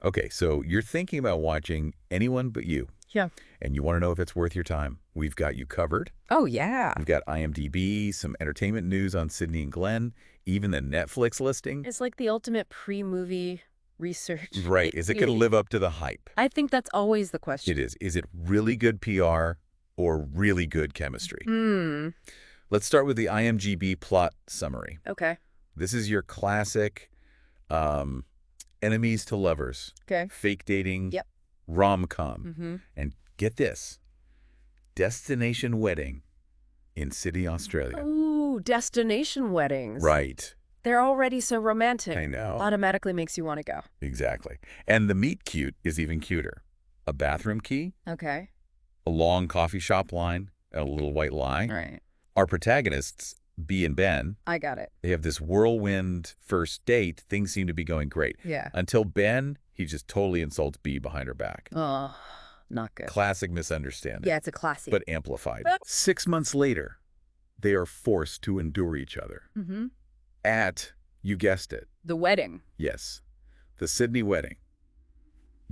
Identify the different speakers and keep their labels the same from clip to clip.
Speaker 1: Okay, so you're thinking about watching Anyone But You,
Speaker 2: Yeah.
Speaker 1: and you want to know if it's worth your time. We've got you covered.
Speaker 2: Oh, yeah.
Speaker 1: We've got IMDb, some entertainment news on Sydney and Glen, even the Netflix listing.
Speaker 2: It's like the ultimate pre-movie research.
Speaker 1: Right. Is it going to live up to the hype?
Speaker 2: I think that's always the question.
Speaker 1: It is. Is it really good PR or really good chemistry? Let's start with the IMDb plot summary.
Speaker 2: Okay.
Speaker 1: This is your classic enemies to lovers,
Speaker 2: Okay.
Speaker 1: fake dating,
Speaker 2: Yep.
Speaker 1: rom-com. And get this, destination wedding in Sydney, Australia.
Speaker 2: Ooh, destination weddings.
Speaker 1: Right.
Speaker 2: They're already so romantic.
Speaker 1: I know.
Speaker 2: Automatically makes you want to go.
Speaker 1: Exactly. And the meet cute is even cuter. A bathroom key,
Speaker 2: Okay.
Speaker 1: a long coffee shop line, and a little white lie.
Speaker 2: All right.
Speaker 1: Our protagonists, B and Ben,
Speaker 2: I got it.
Speaker 1: they have this whirlwind first date. Things seem to be going great.
Speaker 2: Yeah.
Speaker 1: Until Ben, he just totally insults B behind her back.
Speaker 2: Oh, not good.
Speaker 1: Classic misunderstanding.
Speaker 2: Yeah, it's a classy.
Speaker 1: But amplified. 6 months later, they are forced to endure each other. At, you guessed it,
Speaker 2: The wedding.
Speaker 1: yes, the Sydney wedding.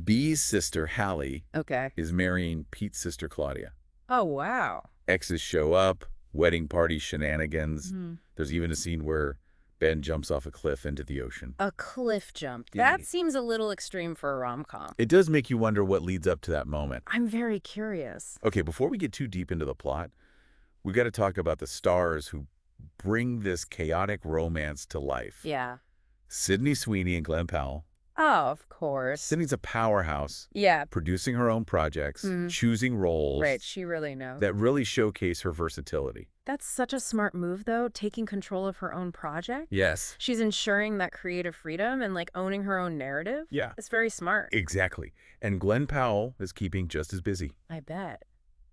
Speaker 1: B's sister, Hallie,
Speaker 2: Okay.
Speaker 1: is marrying Pete's sister, Claudia.
Speaker 2: Oh, wow.
Speaker 1: Exes show up, wedding party shenanigans. There's even a scene where Ben jumps off a cliff into the ocean.
Speaker 2: A cliff jump.
Speaker 1: Yeah.
Speaker 2: That seems a little extreme for a rom-com.
Speaker 1: It does make you wonder what leads up to that moment.
Speaker 2: I'm very curious.
Speaker 1: Okay, before we get too deep into the plot, we've got to talk about the stars who bring this chaotic romance to life.
Speaker 2: Yeah.
Speaker 1: Sydney Sweeney and Glen Powell.
Speaker 2: Oh, of course.
Speaker 1: Sydney's a powerhouse,
Speaker 2: Yeah.
Speaker 1: producing her own projects, choosing roles
Speaker 2: Right. She really knows.
Speaker 1: that really showcase her versatility.
Speaker 2: That's such a smart move, though, taking control of her own project.
Speaker 1: Yes.
Speaker 2: She's ensuring that creative freedom and, like, owning her own narrative.
Speaker 1: Yeah.
Speaker 2: It's very smart.
Speaker 1: Exactly. And Glen Powell is keeping just as busy.
Speaker 2: I bet.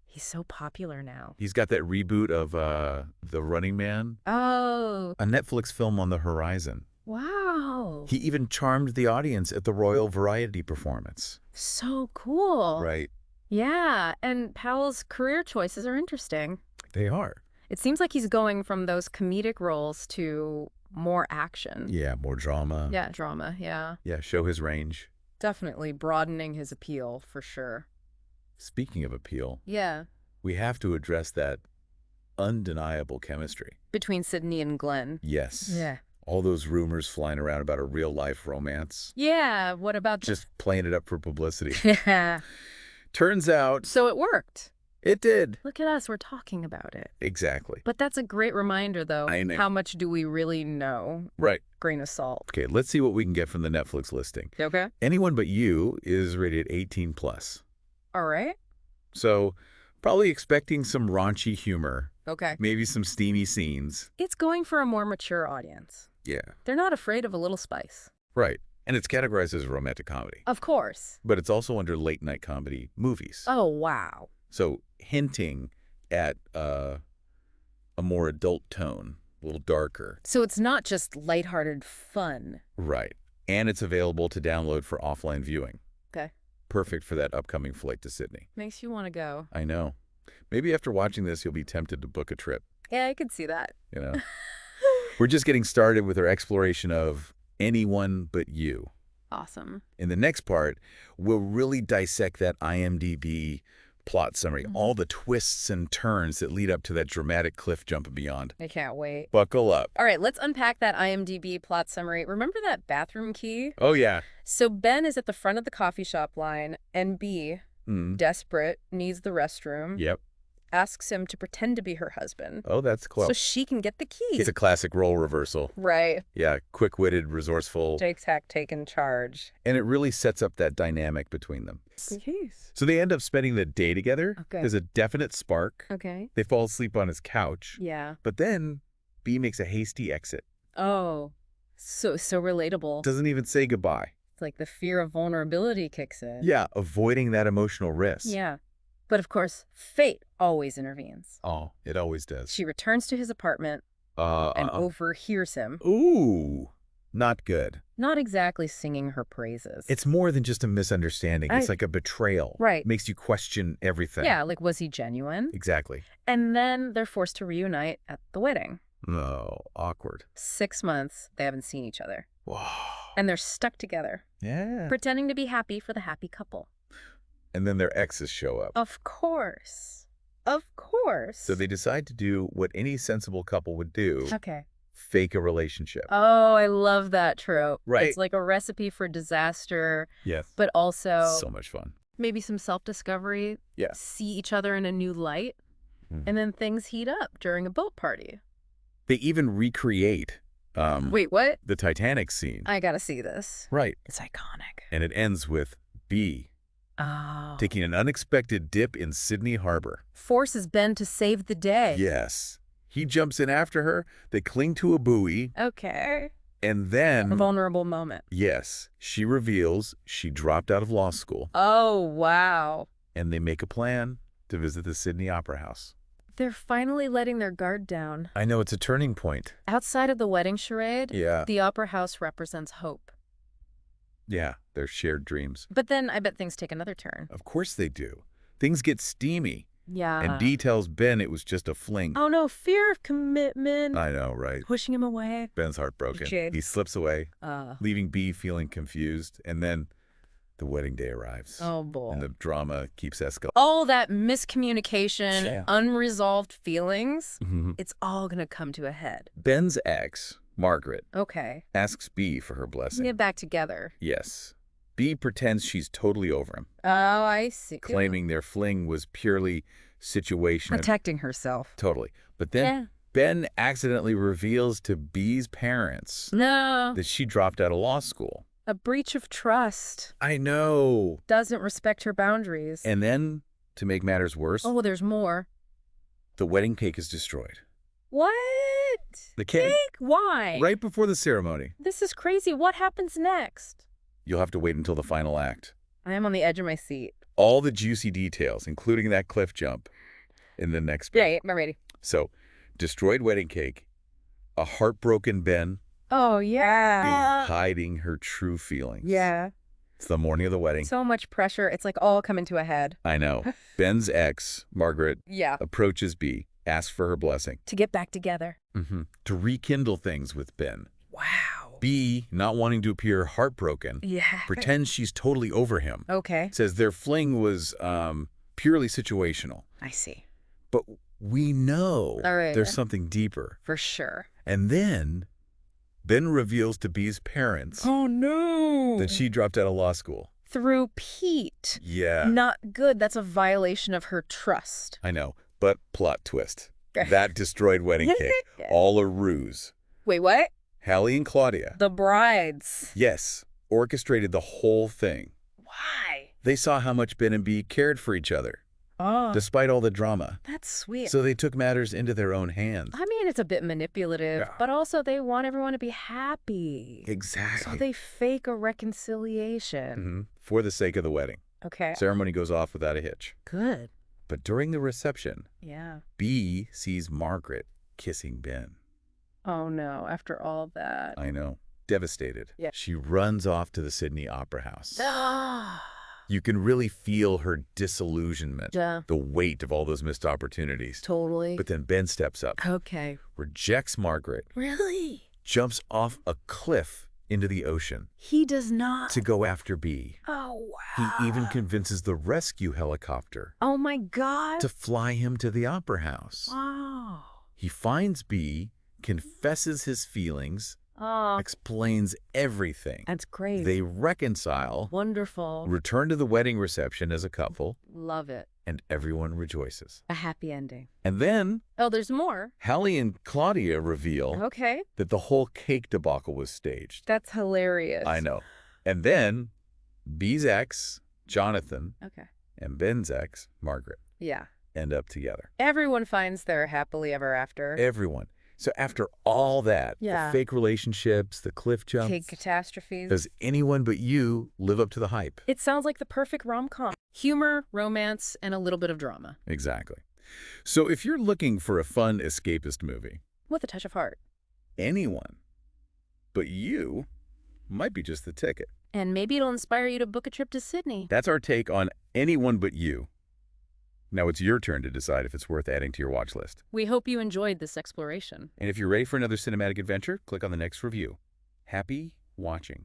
Speaker 2: He's so popular now.
Speaker 1: He's got that reboot of The Running Man,
Speaker 2: Oh,
Speaker 1: a Netflix film on the horizon.
Speaker 2: wow.
Speaker 1: He even charmed the audience at the Royal Variety performance.
Speaker 2: So cool.
Speaker 1: Right.
Speaker 2: Yeah, and Powell's career choices are interesting.
Speaker 1: They are.
Speaker 2: It seems like he's going from those comedic roles to more action.
Speaker 1: Yeah, more drama.
Speaker 2: Yeah, drama, yeah.
Speaker 1: Yeah, show his range.
Speaker 2: Definitely broadening his appeal, for sure.
Speaker 1: Speaking of appeal,
Speaker 2: Yeah.
Speaker 1: we have to address that undeniable chemistry.
Speaker 2: Between Sydney and Glen.
Speaker 1: Yes.
Speaker 2: Yeah.
Speaker 1: All those rumors flying around about a real-life romance.
Speaker 2: Yeah, what about...
Speaker 1: Just playing it up for publicity.
Speaker 2: Yeah.
Speaker 1: Turns out
Speaker 2: So it worked.
Speaker 1: it did.
Speaker 2: Look at us, we're talking about it.
Speaker 1: Exactly.
Speaker 2: But that's a great reminder, though.
Speaker 1: I know.
Speaker 2: How much do we really know?
Speaker 1: Right.
Speaker 2: Grain of salt.
Speaker 1: Okay, let's see what we can get from the Netflix listing.
Speaker 2: Okay.
Speaker 1: Anyone But You is rated 18 plus.
Speaker 2: All right.
Speaker 1: So probably expecting some raunchy humor,
Speaker 2: Okay.
Speaker 1: maybe some steamy scenes.
Speaker 2: It's going for a more mature audience.
Speaker 1: Yeah.
Speaker 2: They're not afraid of a little spice.
Speaker 1: Right. And it's categorized as a romantic comedy.
Speaker 2: Of course.
Speaker 1: But it's also under late night comedy movies.
Speaker 2: Oh, wow.
Speaker 1: So hinting at a more adult tone, a little darker.
Speaker 2: So it's not just lighthearted fun.
Speaker 1: Right. And it's available to download for offline viewing.
Speaker 2: Okay.
Speaker 1: Perfect for that upcoming flight to Sydney.
Speaker 2: Makes you want to go.
Speaker 1: I know. Maybe after watching this, you'll be tempted to book a trip,
Speaker 2: Yeah, I could see that.
Speaker 1: you know? We're just getting started with our exploration of Anyone But You.
Speaker 2: Awesome.
Speaker 1: In the next part, we'll really dissect that IMDb plot summary, all the twists and turns that lead up to that dramatic cliff jump and beyond.
Speaker 2: I can't wait.
Speaker 1: Buckle up.
Speaker 2: All right, let's unpack that IMDb plot summary. Remember that bathroom key?
Speaker 1: Oh, yeah.
Speaker 2: So Ben is at the front of the coffee shop line, and B, desperate, needs the restroom,
Speaker 1: Yep.
Speaker 2: asks him to pretend to be her husband
Speaker 1: Oh, that's close.
Speaker 2: so she can get the key.
Speaker 1: It's a classic role reversal.
Speaker 2: Right.
Speaker 1: Yeah, quick-witted, resourceful.
Speaker 2: Jake taking charge.
Speaker 1: And it really sets up that dynamic between them.
Speaker 2: Jeez.
Speaker 1: So they end up spending the day together.
Speaker 2: Okay.
Speaker 1: There's a definite spark.
Speaker 2: Okay.
Speaker 1: They fall asleep on his couch.
Speaker 2: Yeah.
Speaker 1: But then B makes a hasty exit.
Speaker 2: Oh, so relatable.
Speaker 1: Doesn't even say goodbye.
Speaker 2: It's like the fear of vulnerability kicks in.
Speaker 1: Yeah, avoiding that emotional risk.
Speaker 2: Yeah. But of course, fate always intervenes.
Speaker 1: Oh, it always does.
Speaker 2: She returns to his apartment and overhears him,
Speaker 1: Ooh, not good.
Speaker 2: not exactly singing her praises.
Speaker 1: It's more than just a misunderstanding. It's
Speaker 2: I-
Speaker 1: like a betrayal.
Speaker 2: Right.
Speaker 1: Makes you question everything.
Speaker 2: Yeah, like, was he genuine?
Speaker 1: Exactly.
Speaker 2: And then they're forced to reunite at the wedding.
Speaker 1: Oh, awkward.
Speaker 2: 6 months, they haven't seen each other.
Speaker 1: Whoa.
Speaker 2: And they're stuck together,
Speaker 1: Yeah.
Speaker 2: pretending to be happy for the happy couple.
Speaker 1: And then their exes show up.
Speaker 2: Of course. Of course.
Speaker 1: So they decide to do what any sensible couple would do.
Speaker 2: Okay.
Speaker 1: Fake a relationship.
Speaker 2: Oh, I love that trope.
Speaker 1: Right.
Speaker 2: It's like a recipe for disaster,
Speaker 1: Yes.
Speaker 2: but also
Speaker 1: So much fun.
Speaker 2: maybe some self-discovery.
Speaker 1: Yeah.
Speaker 2: See each other in a new light, and then things heat up during a boat party.
Speaker 1: They even recreate
Speaker 2: Wait, what?
Speaker 1: the Titanic scene.
Speaker 2: I gotta see this.
Speaker 1: Right.
Speaker 2: It's iconic.
Speaker 1: And it ends with B
Speaker 2: Oh.
Speaker 1: taking an unexpected dip in Sydney Harbor.
Speaker 2: Forces Ben to save the day.
Speaker 1: Yes. He jumps in after her. They cling to a buoy.
Speaker 2: Okay.
Speaker 1: And
Speaker 2: A
Speaker 1: then,
Speaker 2: vulnerable moment.
Speaker 1: yes, she reveals she dropped out of law school.
Speaker 2: Oh, wow.
Speaker 1: And they make a plan to visit the Sydney Opera House.
Speaker 2: They're finally letting their guard down.
Speaker 1: I know, it's a turning point.
Speaker 2: Outside of the wedding charade,
Speaker 1: Yeah.
Speaker 2: the opera house represents hope.
Speaker 1: Yeah, their shared dreams.
Speaker 2: But then I bet things take another turn.
Speaker 1: Of course they do. Things get steamy.
Speaker 2: Yeah.
Speaker 1: And Dee tells Ben it was just a fling.
Speaker 2: Oh no, fear of commitment.
Speaker 1: I know, right?
Speaker 2: Pushing him away.
Speaker 1: Ben's heartbroken.
Speaker 2: Jade.
Speaker 1: He slips away, leaving B feeling confused. And then the wedding day arrives.
Speaker 2: Oh boy.
Speaker 1: And the drama keeps escalating.
Speaker 2: All that miscommunication,
Speaker 1: Yeah.
Speaker 2: unresolved feelings,
Speaker 1: Mhm.
Speaker 2: it's all gonna come to a head.
Speaker 1: Ben's ex, Margaret,
Speaker 2: Okay.
Speaker 1: asks B for her blessing.
Speaker 2: Get back together.
Speaker 1: Yes. B pretends she's totally over him,
Speaker 2: Oh, I see.
Speaker 1: claiming their fling was purely situational.
Speaker 2: Protecting herself.
Speaker 1: Totally. But then Ben accidentally reveals to B's parents
Speaker 2: No.
Speaker 1: that she dropped out of law school.
Speaker 2: A breach of trust.
Speaker 1: I know.
Speaker 2: Doesn't respect her boundaries.
Speaker 1: And then, to make matters worse,
Speaker 2: Oh, there's more.
Speaker 1: the wedding cake is destroyed.
Speaker 2: What?
Speaker 1: The cake?
Speaker 2: Why?
Speaker 1: Right before the ceremony.
Speaker 2: This is crazy. What happens next?
Speaker 1: You'll have to wait until the final act.
Speaker 2: I am on the edge of my seat.
Speaker 1: All the juicy details, including that cliff jump, in the next bit.
Speaker 2: Yeah, I'm ready.
Speaker 1: So, destroyed wedding cake, a heartbroken Ben,
Speaker 2: Oh, yeah.
Speaker 1: hiding her true feelings.
Speaker 2: Yeah.
Speaker 1: It's the morning of the wedding.
Speaker 2: So much pressure. It's like all coming to a head.
Speaker 1: I know. Ben's ex, Margaret,
Speaker 2: Yeah.
Speaker 1: approaches B, asks for her blessing.
Speaker 2: To get back together.
Speaker 1: To rekindle things with Ben.
Speaker 2: Wow.
Speaker 1: B, not wanting to appear heartbroken,
Speaker 2: Yeah.
Speaker 1: pretends she's totally over him.
Speaker 2: Okay.
Speaker 1: Says their fling was purely situational.
Speaker 2: I see.
Speaker 1: But we know
Speaker 2: All right.
Speaker 1: there's something deeper.
Speaker 2: For sure.
Speaker 1: And then Ben reveals to B's parents
Speaker 2: Oh, no.
Speaker 1: that she dropped out of law school.
Speaker 2: Through Pete.
Speaker 1: Yeah,
Speaker 2: Not good. That's a violation of her trust.
Speaker 1: I know. But plot twist. That destroyed wedding cake. All a ruse.
Speaker 2: Wait, what?
Speaker 1: Hallie and Claudia,
Speaker 2: The brides.
Speaker 1: yes, orchestrated the whole thing.
Speaker 2: Why?
Speaker 1: They saw how much Ben and B cared for each other,
Speaker 2: Oh.
Speaker 1: despite all the drama.
Speaker 2: That's sweet.
Speaker 1: So they took matters into their own hands.
Speaker 2: I mean, it's a bit manipulative,
Speaker 1: Yeah.
Speaker 2: but also they want everyone to be happy.
Speaker 1: Exactly.
Speaker 2: So they fake a reconciliation.
Speaker 1: For the sake of the wedding.
Speaker 2: Okay.
Speaker 1: Ceremony goes off without a hitch.
Speaker 2: Good.
Speaker 1: But during the reception,
Speaker 2: Yeah.
Speaker 1: B sees Margaret kissing Ben.
Speaker 2: Oh, no. After all that.
Speaker 1: I know. Devastated.
Speaker 2: Yeah.
Speaker 1: She runs off to the Sydney Opera House.
Speaker 2: Ah.
Speaker 1: You can really feel her disillusionment,
Speaker 2: Yeah.
Speaker 1: the weight of all those missed opportunities.
Speaker 2: Totally.
Speaker 1: But then Ben steps up,
Speaker 2: Okay.
Speaker 1: rejects Margaret,
Speaker 2: Really?
Speaker 1: jumps off a cliff into the ocean
Speaker 2: He does not.
Speaker 1: to go after B.
Speaker 2: Oh,
Speaker 1: He
Speaker 2: wow.
Speaker 1: even convinces the rescue helicopter
Speaker 2: Oh, my God.
Speaker 1: to fly him to the opera house.
Speaker 2: Wow.
Speaker 1: He finds B, confesses his feelings,
Speaker 2: Oh,
Speaker 1: explains everything.
Speaker 2: that's great.
Speaker 1: They reconcile,
Speaker 2: Wonderful.
Speaker 1: return to the wedding reception as a couple,
Speaker 2: Love it.
Speaker 1: and everyone rejoices.
Speaker 2: A happy ending.
Speaker 1: And then
Speaker 2: Oh, there's more.
Speaker 1: Hallie and Claudia reveal
Speaker 2: Okay.
Speaker 1: that the whole cake debacle was staged.
Speaker 2: That's hilarious.
Speaker 1: I know. And then B's ex, Jonathan,
Speaker 2: Okay.
Speaker 1: and Ben's ex, Margaret,
Speaker 2: Yeah.
Speaker 1: end up together.
Speaker 2: Everyone finds their happily ever after.
Speaker 1: Everyone. So after all that,
Speaker 2: Yeah.
Speaker 1: the fake relationships, the cliff jumps,
Speaker 2: Cake catastrophes.
Speaker 1: does anyone but you live up to the hype?
Speaker 2: It sounds like the perfect rom-com. Humor, romance, and a little bit of drama.
Speaker 1: Exactly. So if you're looking for a fun escapist movie,
Speaker 2: With a touch of heart.
Speaker 1: anyone but you might be just the ticket.
Speaker 2: And maybe it'll inspire you to book a trip to Sydney.
Speaker 1: That's our take on Anyone But You. Now it's your turn to decide if it's worth adding to your watch list.
Speaker 2: We hope you enjoyed this exploration.
Speaker 1: And if you're ready for another cinematic adventure, click on the next review. Happy watching.